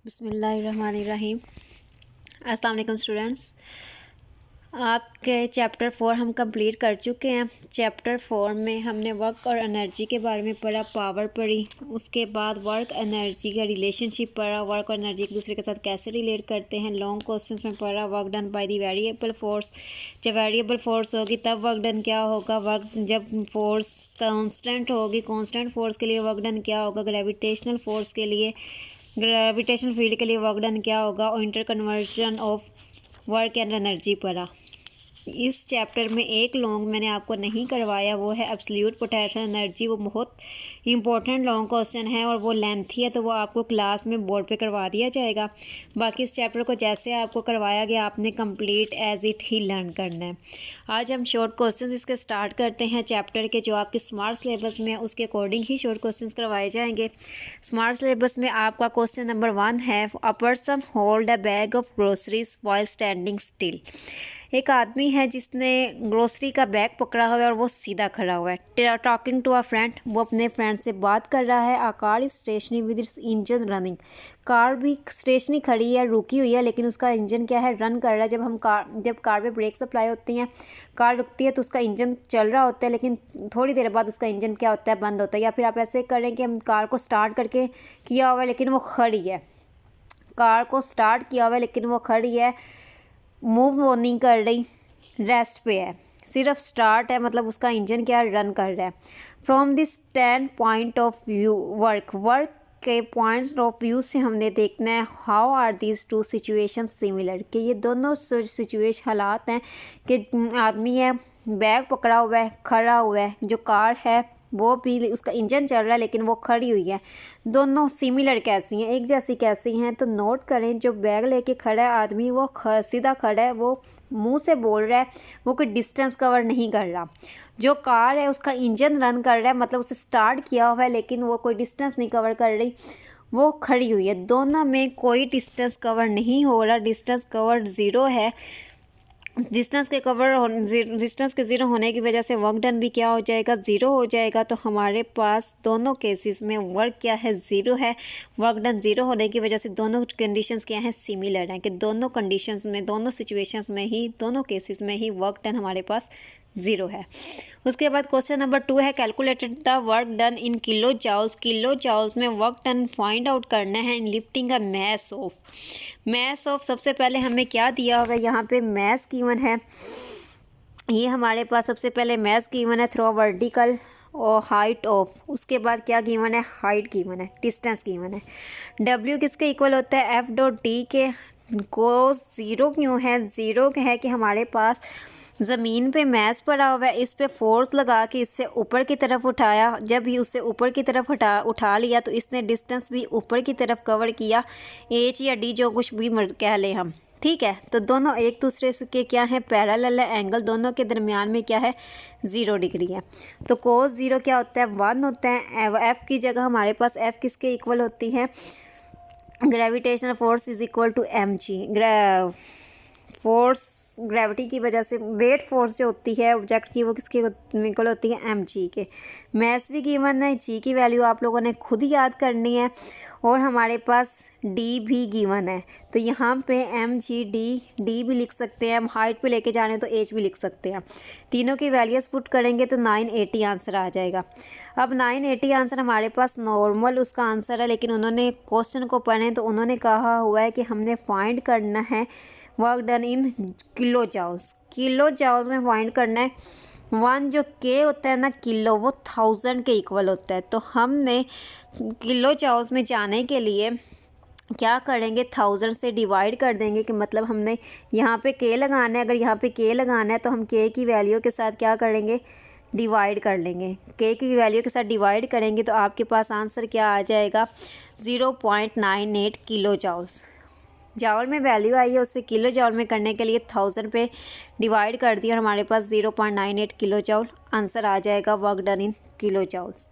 बिस्मिल्लाहिर्रहमानिर्रहीम। अस्सलाम वालेकुम स्टूडेंट्स, आपके चैप्टर 4 हम कंप्लीट कर चुके हैं। चैप्टर 4 में हमने वर्क और एनर्जी के बारे में पढ़ा, पावर पढ़ी, उसके बाद वर्क एनर्जी का रिलेशनशिप पढ़ा, वर्क और एनर्जी एक दूसरे के साथ कैसे रिलेट करते हैं। लॉन्ग क्वेश्चंस में पढ़ा work done by the variable force. जब वेरिएबल फोर्स होगी तब वर्क डन क्या होगा, वर्क जब फोर्स कांस्टेंट होगी, कांस्टेंट फोर्स के लिए वर्क डन क्या होगा, ग्रेविटेशनल फोर्स के लिए, ग्रेविटेशनल फील्ड के लिए वर्क डन क्या होगा, और inter conversion of work and energy पढ़ा। इस चैप्टर में एक लॉन्ग मैंने आपको नहीं करवाया, वो है एब्सोल्यूट पोटेंशियल एनर्जी। वो बहुत इंपॉर्टेंट लॉन्ग क्वेश्चन है और वो लेंथी है, तो वो आपको क्लास में बोर्ड पे करवा दिया जाएगा। बाकी इस चैप्टर को जैसे आपको करवाया गया आपने complete as it is learn करना है। आज हम शॉर्ट क्वेश्चंस इसके स्टार्ट करते हैं। चैप्टर के जो आपके स्मार्ट सिलेबस में उसके अकॉर्डिंग ही शॉर्ट क्वेश्चंस करवाए जाएंगे। स्मार्ट सिलेबस में आपका क्वेश्चन नंबर 1 है, a person hold a bag of groceries while standing still. एक आदमी है जिसने ग्रोसरी का बैग पकड़ा हुआ है और वो सीधा खड़ा हुआ है। टॉकिंग टू अ फ्रेंड, वो अपने फ्रेंड से बात कर रहा है। A car is stationary with its engine running. Car भी स्टेशनरी खड़ी है, रुकी हुई है, लेकिन उसका इंजन क्या है, रन कर रहा है। जब कार पे ब्रेक सप्लाई होती हैं, कार रुकती है तो उसका इंजन चल रहा होता है, लेकिन थोड़ी देर बाद उसका इंजन क्या होता है, बंद होता है। या फिर आप ऐसे करें कि हम कार को स्टार्ट करके किया हुआ है लेकिन वो खड़ी है, कार को स्टार्ट किया हुआ है लेकिन वो खड़ी है, मूव वो नहीं कर रही, रेस्ट पे है, सिर्फ स्टार्ट है, मतलब उसका इंजन क्या रन कर रहा है। From this standpoint of view work के पॉइंट्स ऑफ व्यू से हमने देखना है how are these two situation similar, कि ये दोनों सिचुएशन हालात हैं कि आदमी है, बैग पकड़ा हुआ है, खड़ा हुआ है, जो कार है वो भी उसका इंजन चल रहा है लेकिन वो खड़ी हुई है। दोनों सिमिलर कैसी हैं, एक जैसी कैसी हैं, तो नोट करें। जो बैग लेके खड़ा है आदमी वो सीधा खड़ा है, वो मुंह से बोल रहा है, वो कोई डिस्टेंस कवर नहीं कर रहा। जो कार है उसका इंजन रन कर रहा है, मतलब उसे स्टार्ट किया हुआ है लेकिन वो कोई डिस्टेंस नहीं कवर कर रही, वो खड़ी हुई है। दोनों में कोई डिस्टेंस कवर नहीं हो रहा, डिस्टेंस कवर ज़ीरो है। डिस्टेंस के ज़ीरो होने की वजह से वर्क डन भी क्या हो जाएगा, ज़ीरो हो जाएगा। तो हमारे पास दोनों केसेस में वर्क क्या है, ज़ीरो है। वर्क डन ज़ीरो होने की वजह से दोनों कंडीशंस क्या हैं, सिमिलर हैं, कि दोनों कंडीशंस में, दोनों सिचुएशंस में ही, दोनों केसेस में ही वर्क डन हमारे पास ज़ीरो है। उसके बाद क्वेश्चन नंबर 2 है, calculated the work done in kilo joules. Kilo joules में वर्क डन फाइंड आउट करना है इन लिफ्टिंग अ मैस ऑफ। सबसे पहले हमें क्या दिया होगा, यहाँ पे मैस गिवन है। ये हमारे पास सबसे पहले मैस गिवन है, थ्रो वर्टिकल और हाइट ऑफ। उसके बाद क्या गिवन है, हाइट गिवन है, डिस्टेंस गिवन है। डब्ल्यू किसके इक्वल होता है, एफ डॉट डी के। को ज़ीरो क्यों है, ज़ीरो है कि हमारे पास ज़मीन पे मैस पड़ा हुआ है, इस पे फोर्स लगा के इससे ऊपर की तरफ उठाया। जब भी उससे ऊपर की तरफ उठा लिया तो इसने डिस्टेंस भी ऊपर की तरफ कवर किया, एच या डी जो कुछ भी कह लें हम, ठीक है। तो दोनों एक दूसरे के क्या है, पैरेलल है, एंगल दोनों के दरमियान में क्या है, 0 डिग्री है। तो कोस ज़ीरो क्या होता है, 1 होता है। एफ़ की जगह हमारे पास एफ़ किसके इक्वल होती है, gravitational force is equal to m g. Force gravity की वजह से, वेट फोर्स जो होती है ऑब्जेक्ट की, वो किसके इक्वल होती है, एम जी के। मैस भी गिवन है, जी की वैल्यू आप लोगों ने खुद याद करनी है, और हमारे पास डी भी गिवन है। तो यहाँ पे एम जी डी भी लिख सकते हैं, हम हाइट पे लेके जाने तो एच भी लिख सकते हैं। तीनों की वैल्यूज पुट करेंगे तो 980 आंसर आ जाएगा। अब 980 आंसर हमारे पास नॉर्मल उसका आंसर है, लेकिन उन्होंने क्वेश्चन को पढ़ें तो उन्होंने कहा हुआ है कि हमने फाइंड करना है work done in kilo joules में फाइंड करना है। 1 जो के होता है ना, किलो, वो 1000 के इक्वल होता है। तो हमने किलो जाउल्स में जाने के लिए क्या करेंगे, 1000 से डिवाइड कर देंगे, कि मतलब हमने यहाँ पे के लगाना है। अगर यहाँ पे के लगाना है तो हम के की वैल्यू के साथ क्या करेंगे, डिवाइड कर लेंगे। के की वैल्यू के साथ डिवाइड करेंगे तो आपके पास आंसर क्या आ जाएगा, 0.98 किलो जाउल्स। जाउल में वैल्यू आई है, उससे किलो जाउल में करने के लिए 1000 पे डिवाइड कर दिया और हमारे पास 0.98 किलो जाउल आंसर आ जाएगा, work done in kilo joules.